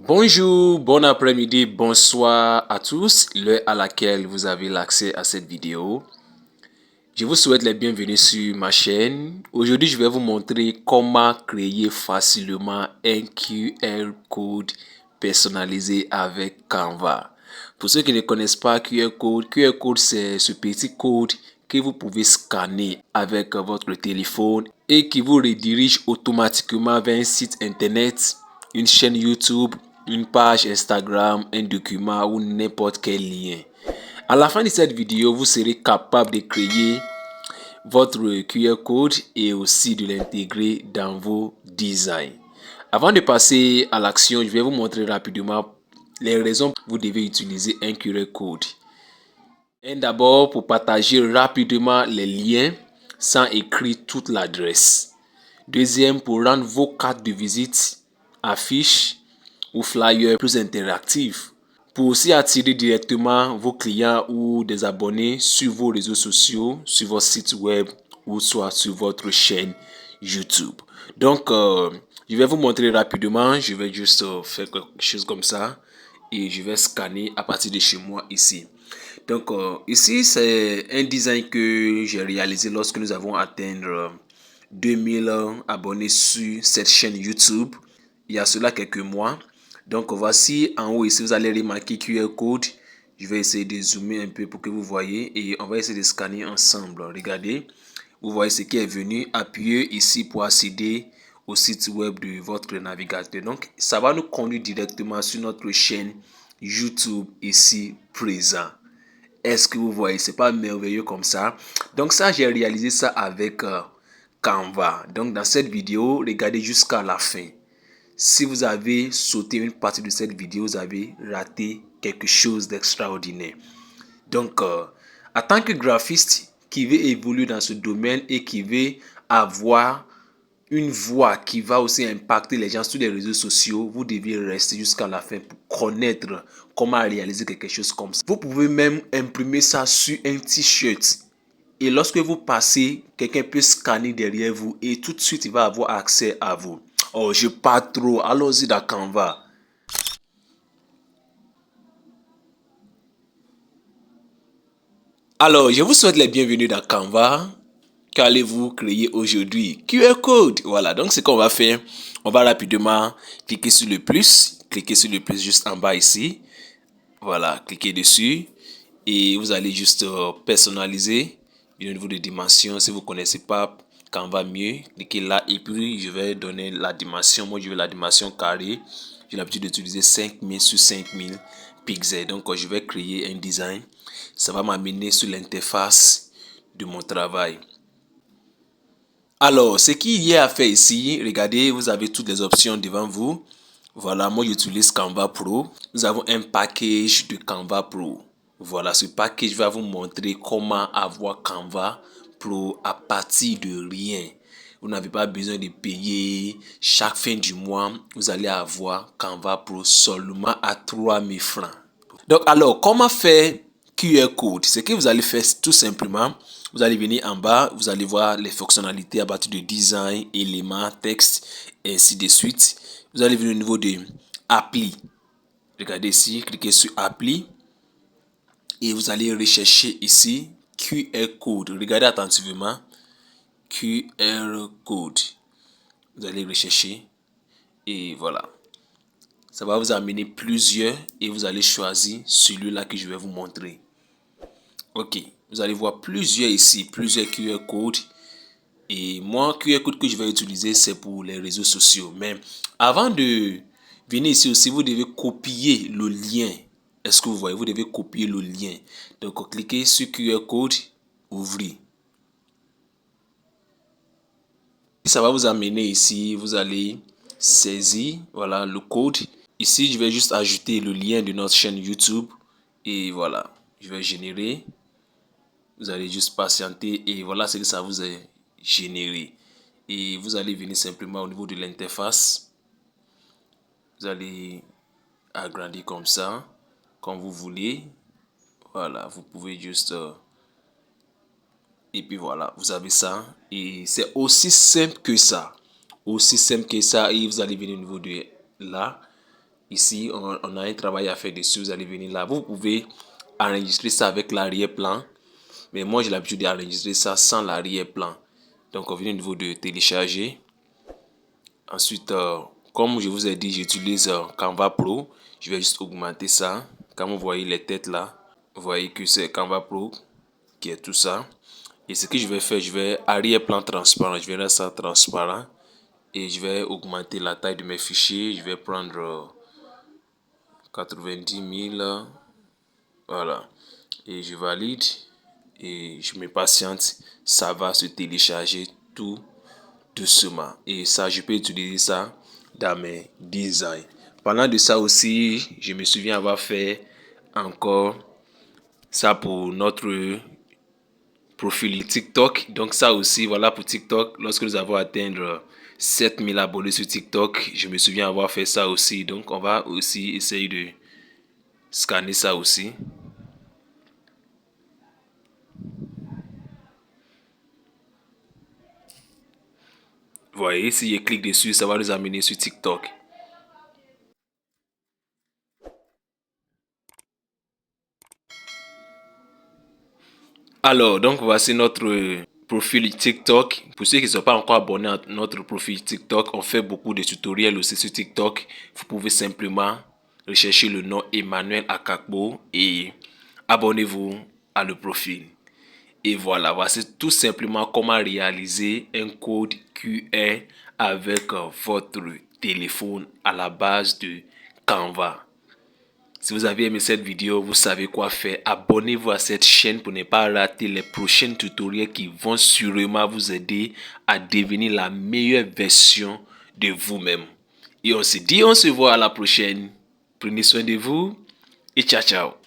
Bonjour, bon après-midi, bonsoir à tous, l'heure à laquelle vous avez l'accès à cette vidéo. Je vous souhaite les bienvenus sur ma chaîne. Aujourd'hui, je vais vous montrer comment créer facilement un QR code personnalisé avec Canva. Pour ceux qui ne connaissent pas QR code c'est ce petit code que vous pouvez scanner avec votre téléphone et qui vous redirige automatiquement vers un site internet, une chaîne YouTube, une page Instagram, un document ou n'importe quel lien. À la fin de cette vidéo, vous serez capable de créer votre QR code et aussi de l'intégrer dans vos designs. Avant de passer à l'action, je vais vous montrer rapidement les raisons pour vous devez utiliser un QR code. D'abord, pour partager rapidement les liens sans écrire toute l'adresse. Deuxième, pour rendre vos cartes de visite, affiches ou flyers plus interactifs. Pour aussi attirer directement vos clients ou des abonnés sur vos réseaux sociaux, sur votre site web ou soit sur votre chaîne YouTube. Donc, je vais vous montrer rapidement. Je vais juste faire quelque chose comme ça et je vais scanner à partir de chez moi ici. Donc, ici, c'est un design que j'ai réalisé lorsque nous avons atteint 2000 abonnés sur cette chaîne YouTube. Il y a cela quelques mois. Donc, voici en haut ici, vous allez remarquer QR code. Je vais essayer de zoomer un peu pour que vous voyez et on va essayer de scanner ensemble. Regardez, vous voyez ce qui est venu. Appuyez ici pour accéder au site web de votre navigateur. Donc, ça va nous conduire directement sur notre chaîne YouTube ici présent. Est-ce que vous voyez? C'est pas merveilleux comme ça? Donc ça, j'ai réalisé ça avec Canva. Donc dans cette vidéo, regardez jusqu'à la fin. Si vous avez sauté une partie de cette vidéo, vous avez raté quelque chose d'extraordinaire. Donc, en tant que graphiste qui veut évoluer dans ce domaine et qui veut avoir une voix qui va aussi impacter les gens sur les réseaux sociaux, vous devez rester jusqu'à la fin pour connaître comment réaliser quelque chose comme ça. Vous pouvez même imprimer ça sur un t-shirt. Et lorsque vous passez, quelqu'un peut scanner derrière vous et tout de suite, il va avoir accès à vous. Oh, je pars trop. Allons-y dans Canva. Alors, je vous souhaite les bienvenus dans Canva. Qu'allez-vous créer aujourd'hui? QR code. Voilà, donc ce qu'on va faire, on va rapidement cliquer sur le plus. Cliquez sur le plus juste en bas ici. Voilà, cliquez dessus. Et vous allez juste personnaliser au niveau des dimensions. Si vous ne connaissez pas Canva mieux, cliquez là. Et puis, je vais donner la dimension. Moi, je veux la dimension carrée. J'ai l'habitude d'utiliser 5000 sur 5000 pixels. Donc, je vais créer un design. Ça va m'amener sur l'interface de mon travail. Alors, ce qu'il y a à faire ici, regardez, vous avez toutes les options devant vous. Voilà, moi j'utilise Canva Pro. Nous avons un package de Canva Pro. Voilà, ce package va vous montrer comment avoir Canva Pro à partir de rien. Vous n'avez pas besoin de payer chaque fin du mois. Vous allez avoir Canva Pro seulement à 3000 francs. Donc alors, comment faire QR code? Ce que vous allez faire tout simplement, vous allez venir en bas, vous allez voir les fonctionnalités à partir de design, éléments, texte, et ainsi de suite. Vous allez venir au niveau de appli. Regardez ici, cliquez sur appli et vous allez rechercher ici QR code. Regardez attentivement QR code. Vous allez rechercher et voilà. Ça va vous amener plusieurs et vous allez choisir celui-là que je vais vous montrer. Ok, vous allez voir plusieurs ici, plusieurs QR codes. Et moi, QR code que je vais utiliser, c'est pour les réseaux sociaux. Mais avant de venir ici aussi, vous devez copier le lien. Est-ce que vous voyez? Vous devez copier le lien. Donc, cliquez sur QR code, ouvrez. Ça va vous amener ici, vous allez saisir, voilà, le code. Ici, je vais juste ajouter le lien de notre chaîne YouTube. Et voilà, je vais générer. Vous allez juste patienter et voilà ce que ça vous a généré. Et vous allez venir simplement au niveau de l'interface. Vous allez agrandir comme ça, comme vous voulez. Voilà, vous pouvez juste... et puis voilà, vous avez ça. Et c'est aussi simple que ça. Aussi simple que ça. Et vous allez venir au niveau de là. Ici, on a un travail à faire dessus. Vous allez venir là. Vous pouvez enregistrer ça avec l'arrière-plan. Mais moi, j'ai l'habitude d'enregistrer ça sans l'arrière-plan. Donc, on vient au niveau de télécharger. Ensuite, comme je vous ai dit, j'utilise Canva Pro. Je vais juste augmenter ça. Comme vous voyez les têtes là, vous voyez que c'est Canva Pro qui est tout ça. Et ce que je vais faire, je vais arrière-plan transparent. Je vais rendre ça transparent. Et je vais augmenter la taille de mes fichiers. Je vais prendre 90 000. Voilà. Et je valide. Et je me patiente. Ça va se télécharger tout doucement. Et ça, je peux utiliser ça dans mes designs. Pendant de ça aussi, je me souviens avoir fait encore ça pour notre profil TikTok. Donc ça aussi, voilà pour TikTok. Lorsque nous avons atteint 7000 abonnés sur TikTok, je me souviens avoir fait ça aussi. Donc on va aussi essayer de scanner ça aussi. Vous voyez, si je clique dessus, ça va nous amener sur TikTok. Alors, donc voici notre profil TikTok. Pour ceux qui ne sont pas encore abonnés à notre profil TikTok, on fait beaucoup de tutoriels aussi sur TikTok. Vous pouvez simplement rechercher le nom Emmanuel Akakbo et abonnez-vous à le profil. Et voilà, voici tout simplement comment réaliser un code QR avec votre téléphone à la base de Canva. Si vous avez aimé cette vidéo, vous savez quoi faire. Abonnez-vous à cette chaîne pour ne pas rater les prochains tutoriels qui vont sûrement vous aider à devenir la meilleure version de vous-même. Et on se dit, on se voit à la prochaine. Prenez soin de vous et ciao ciao.